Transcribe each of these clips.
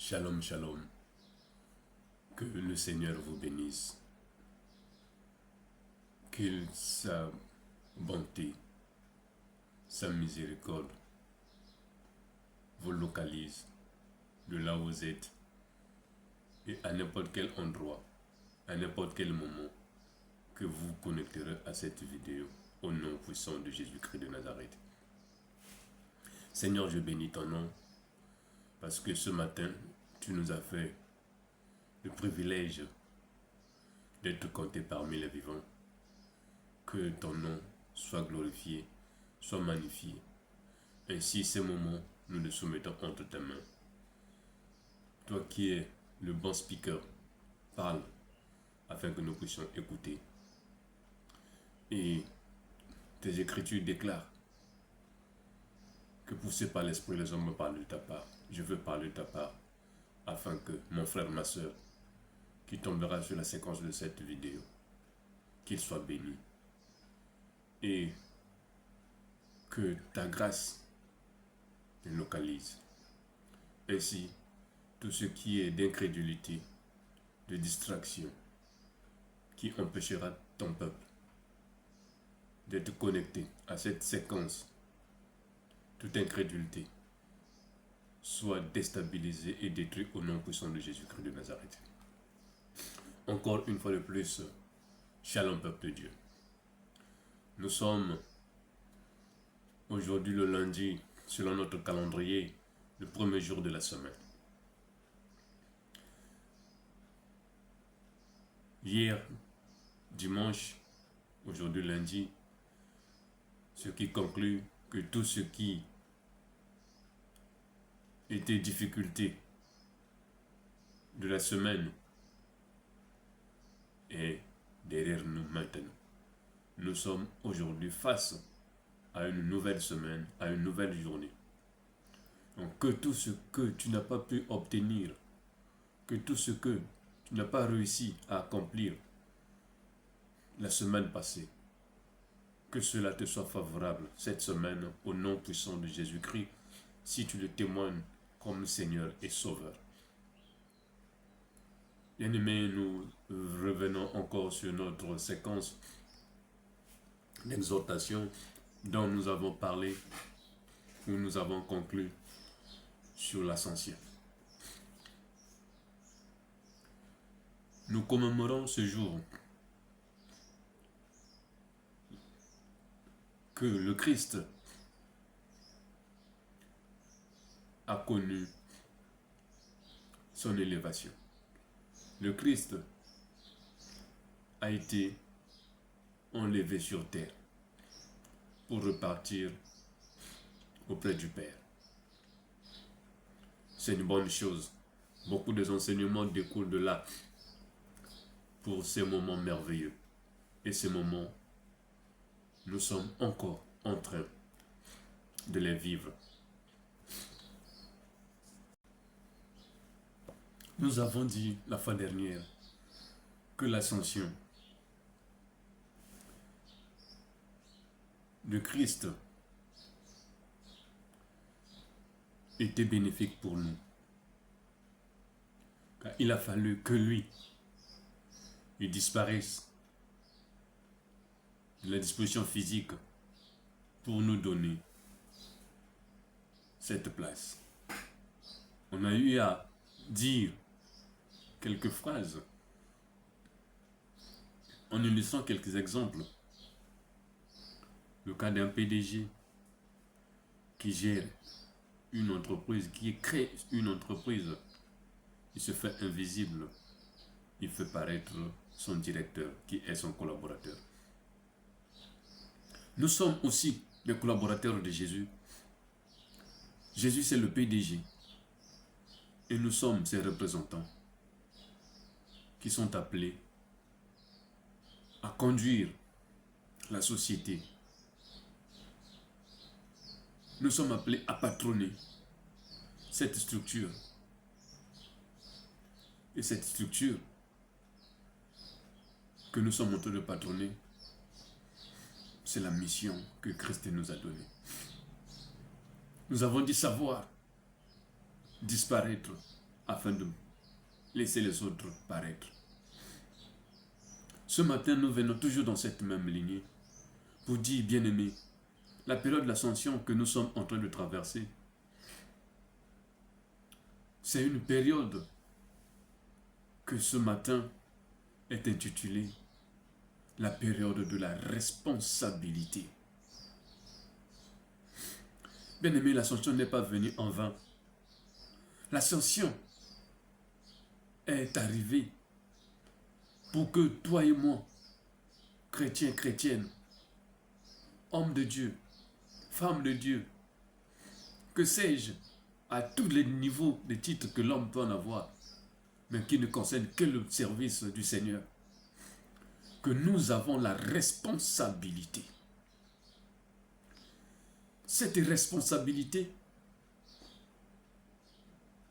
Shalom, shalom. Que le Seigneur vous bénisse. Que sa bonté, sa miséricorde vous localise de là où vous êtes et à n'importe quel endroit, à n'importe quel moment que vous vous connecterez à cette vidéo au nom puissant de Jésus-Christ de Nazareth. Seigneur, je bénis ton nom parce que ce matin, tu nous as fait le privilège d'être compté parmi les vivants. Que ton nom soit glorifié, soit magnifié. Ainsi, ces moments, nous les soumettons entre tes mains. Toi qui es le bon speaker, parle afin que nous puissions écouter. Et tes écritures déclarent que poussés par l'esprit, les hommes me parlent de ta part. Je veux parler de ta part afin que mon frère, ma soeur, qui tombera sur la séquence de cette vidéo, qu'il soit béni. Et que ta grâce le localise. Ainsi, tout ce qui est d'incrédulité, de distraction, qui empêchera ton peuple d'être connecté à cette séquence, toute incrédulité, soit déstabilisée et détruite au nom puissant de Jésus-Christ de Nazareth. Encore une fois de plus, shalom peuple de Dieu. Nous sommes aujourd'hui le lundi, selon notre calendrier, le premier jour de la semaine. Hier, dimanche, aujourd'hui lundi, ce qui conclut que tout ce qui était difficulté de la semaine est derrière nous maintenant. Nous sommes aujourd'hui face à une nouvelle semaine, à une nouvelle journée. Donc que tout ce que tu n'as pas pu obtenir, que tout ce que tu n'as pas réussi à accomplir la semaine passée, que cela te soit favorable cette semaine au nom puissant de Jésus-Christ, si tu le témoignes comme Seigneur et Sauveur. Bien-aimés, nous revenons encore sur notre séquence d'exhortation dont nous avons parlé, où nous avons conclu sur l'ascension. Nous commémorons ce jour que le Christ a connu son élévation. Le Christ a été enlevé sur terre pour repartir auprès du Père. C'est une bonne chose. Beaucoup des enseignements découlent de là pour ces moments merveilleux. Et ces moments, nous sommes encore en train de les vivre. Nous avons dit la fois dernière que l'ascension de Christ était bénéfique pour nous. Car il a fallu que lui, il disparaisse de la disposition physique pour nous donner cette place. On a eu à dire quelques phrases en illustrant quelques exemples. Le cas d'un PDG qui gère une entreprise, qui crée une entreprise, il se fait invisible, il fait paraître son directeur qui est son collaborateur. Nous sommes aussi des collaborateurs de Jésus. Jésus, c'est le PDG. Et nous sommes ses représentants qui sont appelés à conduire la société. Nous sommes appelés à patronner cette structure. Et cette structure que nous sommes en train de patronner, c'est la mission que Christ nous a donnée. Nous avons dit savoir disparaître afin de laisser les autres paraître. Ce matin, nous venons toujours dans cette même lignée pour dire, bien-aimés, la période de l'ascension que nous sommes en train de traverser, c'est une période que ce matin est intitulée la période de la responsabilité. Bien-aimés, l'ascension n'est pas venue en vain. L'ascension est arrivée pour que toi et moi, chrétiens, chrétiennes, hommes de Dieu, femmes de Dieu, que sais-je, à tous les niveaux de titres que l'homme peut en avoir, mais qui ne concernent que le service du Seigneur, que nous avons la responsabilité. Cette responsabilité,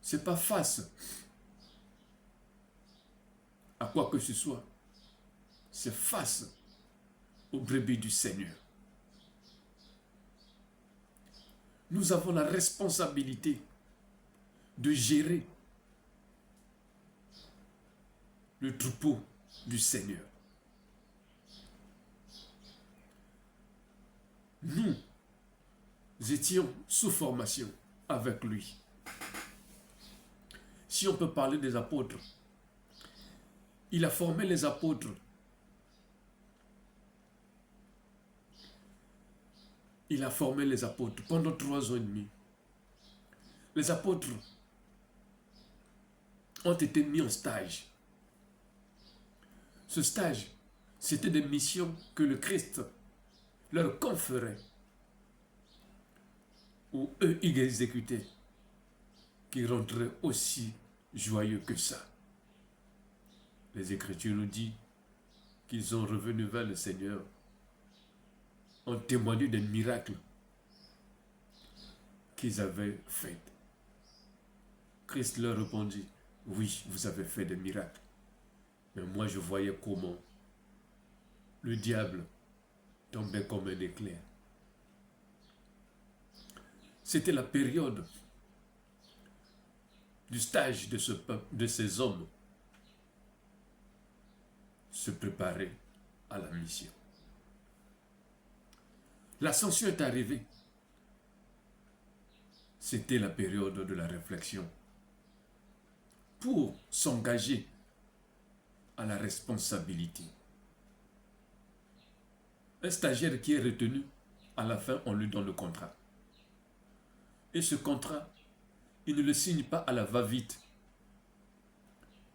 ce n'est pas face à quoi que ce soit, c'est face aux brebis du Seigneur. Nous avons la responsabilité de gérer le troupeau du Seigneur. Nous étions sous formation avec lui. Si on peut parler des apôtres, il a formé les apôtres. Il a formé les apôtres pendant 3 ans et demi. Les apôtres ont été mis en stage. Ce stage, c'était des missions que le Christ leur conférait, où eux, ils exécutaient, qui rentraient aussi joyeux que ça. Les Écritures nous disent qu'ils sont revenus vers le Seigneur, ont témoigné des miracles qu'ils avaient faits. Christ leur répondit, oui, vous avez fait des miracles, mais moi je voyais comment le diable tombait comme un éclair. C'était la période du stage de ce peuple, de ces hommes, se préparer à la mission. L'ascension est arrivée. C'était la période de la réflexion pour s'engager à la responsabilité. Un stagiaire qui est retenu, à la fin, on lui donne le contrat. Et ce contrat, il ne le signe pas à la va-vite.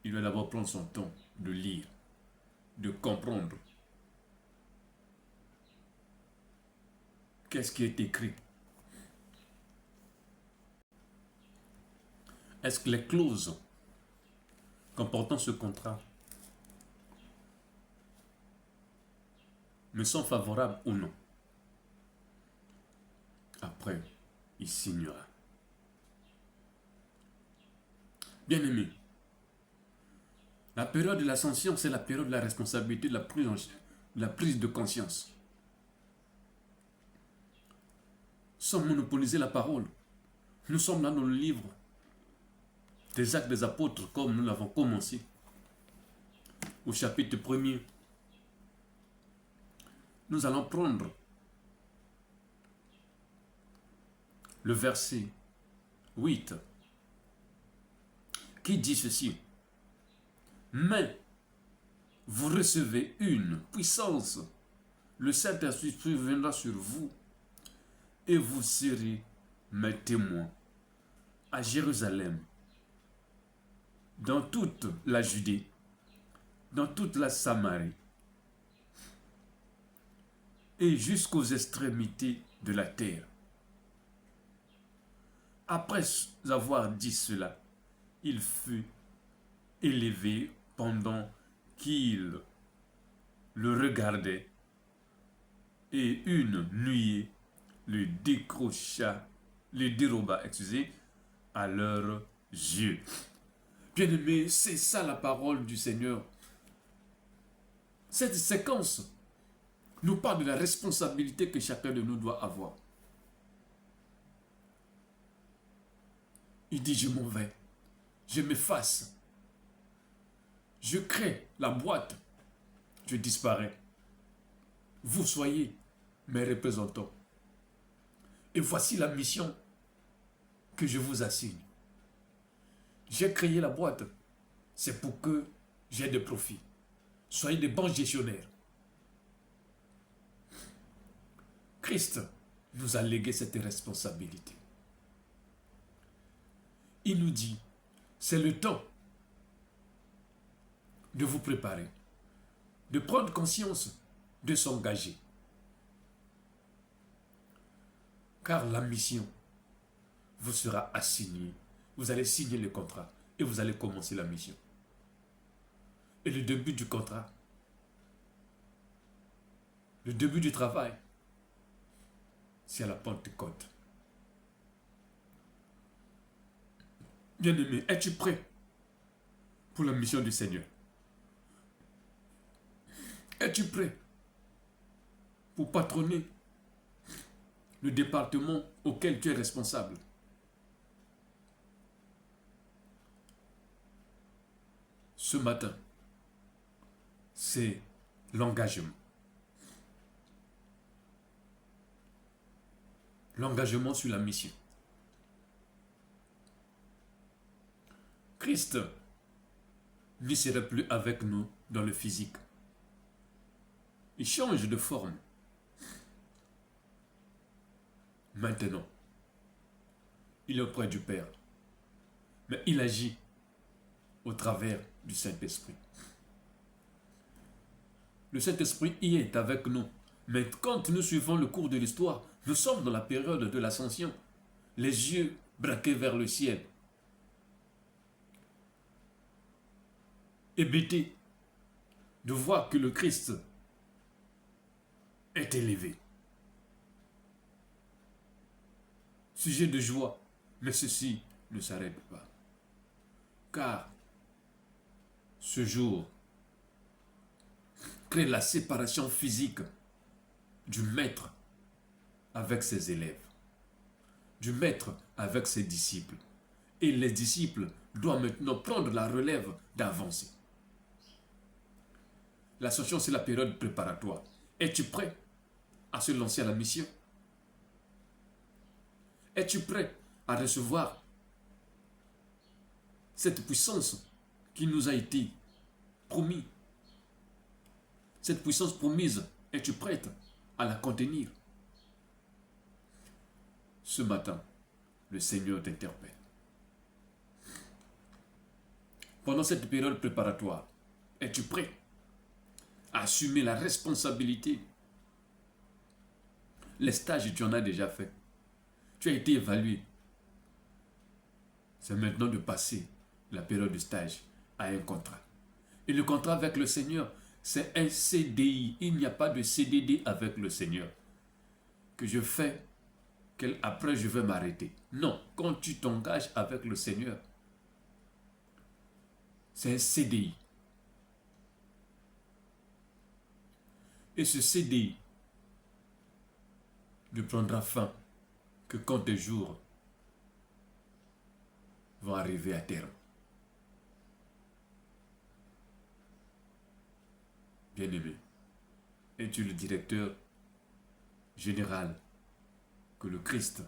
Il doit d'abord prendre son temps de lire, de comprendre. Qu'est-ce qui est écrit? Est-ce que les clauses comportant ce contrat me sont favorables ou non? Après, il signera. Bien-aimé, la période de l'ascension, c'est la période de la responsabilité, de la prise de conscience. Sans monopoliser la parole, nous sommes là dans le livre des Actes des Apôtres, comme nous l'avons commencé, au chapitre 1er. Nous allons prendre le verset 8 qui dit ceci. Mais vous recevez une puissance, le Saint-Esprit viendra sur vous et vous serez mes témoins à Jérusalem, dans toute la Judée, dans toute la Samarie et jusqu'aux extrémités de la terre. Après avoir dit cela, il fut élevé pendant qu'il le regardait, et une nuée le déroba, à leurs yeux. Bien-aimés, c'est ça la parole du Seigneur. Cette séquence nous parle de la responsabilité que chacun de nous doit avoir. Il dit, je m'en vais. je m'efface. Je crée la boîte. Je disparais. Vous soyez mes représentants. Et voici la mission que je vous assigne. J'ai créé la boîte. C'est pour que j'ai des profits. Soyez des bons gestionnaires. Christ nous a légué cette responsabilité. Il nous dit, c'est le temps de vous préparer, de prendre conscience, de s'engager. Car la mission vous sera assignée. Vous allez signer le contrat et vous allez commencer la mission. Et le début du contrat, le début du travail, c'est à la Pentecôte. Bien-aimé, es-tu prêt pour la mission du Seigneur? Es-tu prêt pour patronner le département auquel tu es responsable? Ce matin, c'est l'engagement. L'engagement sur la mission. Christ ne sera plus avec nous dans le physique. Il change de forme. Maintenant, il est auprès du Père. Mais il agit au travers du Saint-Esprit. Le Saint-Esprit y est avec nous. Mais quand nous suivons le cours de l'histoire, nous sommes dans la période de l'ascension. Les yeux braqués vers le ciel. Hébété de voir que le Christ est élevé. Sujet de joie, mais ceci ne s'arrête pas. Car ce jour crée la séparation physique du maître avec ses élèves, du maître avec ses disciples. Et les disciples doivent maintenant prendre la relève d'avancer. L'ascension, c'est la période préparatoire. Es-tu prêt à se lancer à la mission? Es-tu prêt à recevoir cette puissance qui nous a été promise? Cette puissance promise, es-tu prête à la contenir? Ce matin, le Seigneur t'interpelle. Pendant cette période préparatoire, es-tu prêt à assumer la responsabilité? Les stages, tu en as déjà fait. Tu as été évalué. C'est maintenant de passer la période de stage à un contrat. Et le contrat avec le Seigneur, c'est un CDI. Il n'y a pas de CDD avec le Seigneur. Que je fais, après je vais m'arrêter. Non, quand tu t'engages avec le Seigneur, c'est un CDI. Et ce CDI ne prendra fin que quand tes jours vont arriver à terme. Bien-aimé, es-tu le directeur général que le Christ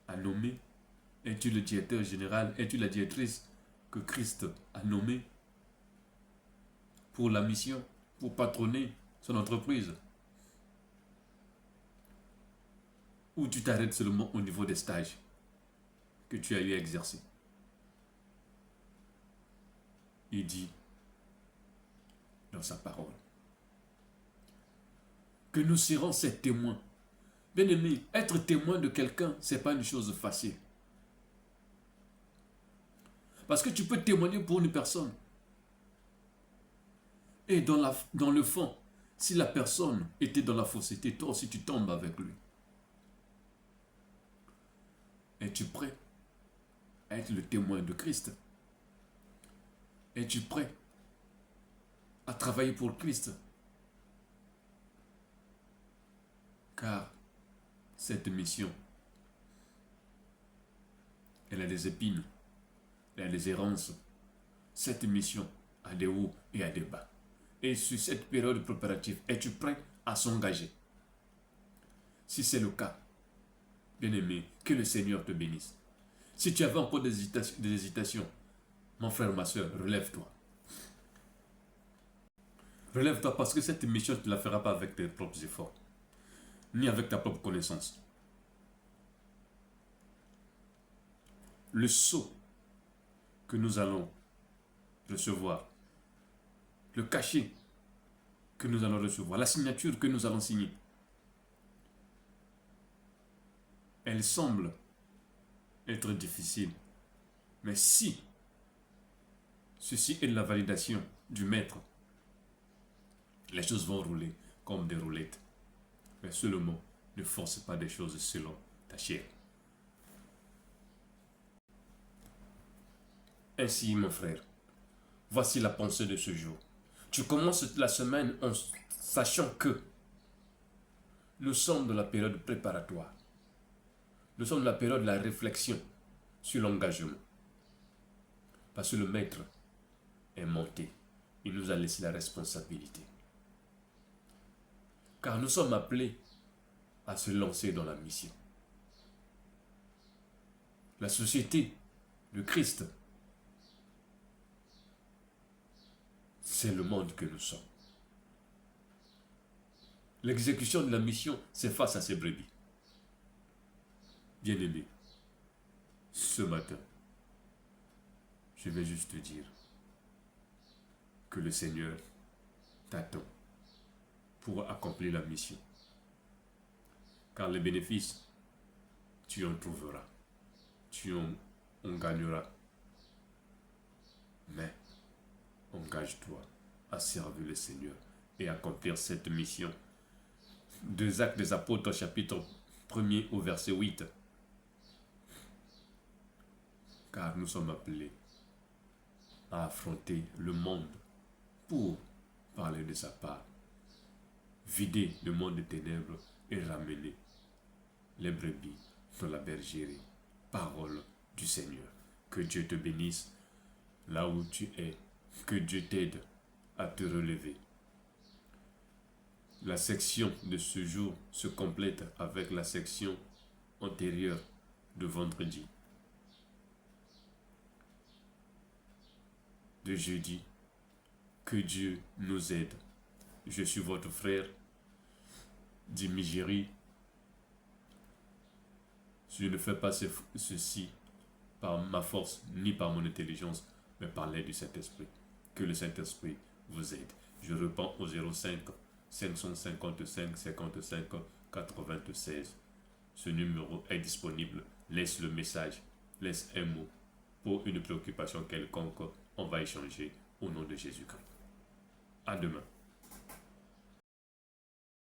a nommé? Es-tu le directeur général? Es-tu la directrice que Christ a nommée pour la mission, pour patronner son entreprise? Ou tu t'arrêtes seulement au niveau des stages que tu as eu à exercer? Il dit dans sa parole que nous serons ses témoins. Bien-aimé, être témoin de quelqu'un, ce n'est pas une chose facile. Parce que tu peux témoigner pour une personne. Et dans le fond, si la personne était dans la fausseté, toi aussi tu tombes avec lui. Es-tu prêt à être le témoin de Christ? Es-tu prêt à travailler pour Christ? Car cette mission, elle a des épines. les errances. Cette mission a des hauts et a des bas. Et sur cette période préparative, es-tu prêt à s'engager? Si c'est le cas, bien-aimé, que le Seigneur te bénisse. Si tu avais encore des hésitations, mon frère, ma soeur, relève-toi. Relève-toi parce que cette mission, tu ne la feras pas avec tes propres efforts, ni avec ta propre connaissance. Le sceau que nous allons recevoir, le cachet que nous allons recevoir, la signature que nous allons signer, elle semble être difficile. Mais si ceci est la validation du maître, les choses vont rouler comme des roulettes. Mais seulement, ne force pas des choses selon ta chair. Ainsi, mon frère, voici la pensée de ce jour. Tu commences la semaine en sachant que nous sommes dans la période préparatoire. Nous sommes dans la période de la réflexion sur l'engagement. Parce que le maître est monté. Il nous a laissé la responsabilité. Car nous sommes appelés à se lancer dans la mission. La société de Christ, c'est le monde que nous sommes. L'exécution de la mission, c'est face à ces brebis. Bien-aimé, ce matin, je vais juste te dire que le Seigneur t'attend pour accomplir la mission. Car les bénéfices, tu en trouveras, tu en gagneras. Mais engage-toi à servir le Seigneur et accomplir cette mission. 2 Actes des Apôtres, chapitre 1er au verset 8. Car nous sommes appelés à affronter le monde pour parler de sa part, vider le monde des ténèbres et ramener les brebis dans la bergerie. Parole du Seigneur. Que Dieu te bénisse là où tu es. Que Dieu t'aide à te relever. La section de ce jour se complète avec la section antérieure de vendredi. De jeudi. Que Dieu nous aide. Je suis votre frère Dimigéry. Je ne fais pas ceci par ma force ni par mon intelligence, mais par l'aide du Saint-Esprit. Que le Saint-Esprit vous aide. Je réponds au 05 555 55 96. Ce numéro est disponible. Laisse le message, laisse un mot pour une préoccupation quelconque. On va échanger au nom de Jésus-Christ. À demain.